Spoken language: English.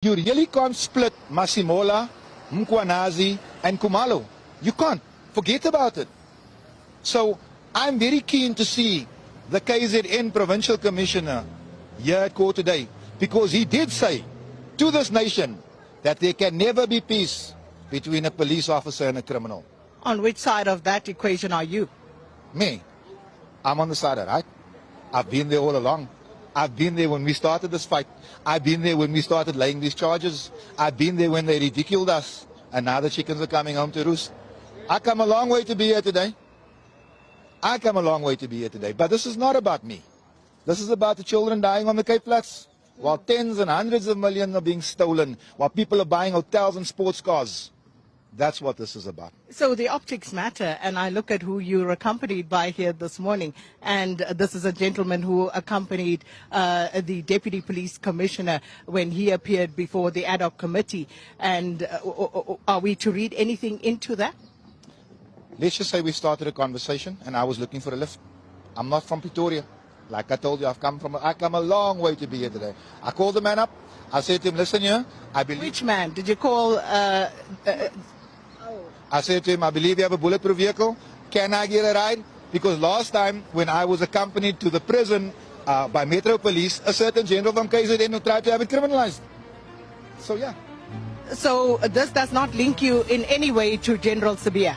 You really can't split Masimola, Mkwanazi, and Kumalo. You can't. Forget about it. So I'm very keen to see the KZN Provincial Commissioner here at court today, because he did say to this nation that there can never be peace between a police officer and a criminal. On which side of that equation are you? Me, I'm on the side of right. I've been there all along. I've been there when we started this fight. I've been there when we started laying these charges. I've been there when they ridiculed us. And now the chickens are coming home to roost. I come a long way to be here today. I come a long way to be here today. But this is not about me. This is about the children dying on the Cape Flats, while tens and hundreds of millions are being stolen, while people are buying hotels and sports cars. That's what this is about. So the optics matter, and I look at who you're accompanied by here this morning, and this is a gentleman who accompanied the Deputy Police Commissioner when he appeared before the ad hoc committee. And are we to read anything into that? Let's just say we started a conversation and I was looking for a lift. I'm not from Pretoria. Like I told you, I come a long way to be here today. I called the man up. I said to him, listen here, I believe... Which man? Did you call... I said to him, I believe you have a bulletproof vehicle. Can I get a ride? Because last time when I was accompanied to the prison by Metro Police, a certain general from KZN tried to have it criminalized. So yeah. So this does not link you in any way to General Sibiya?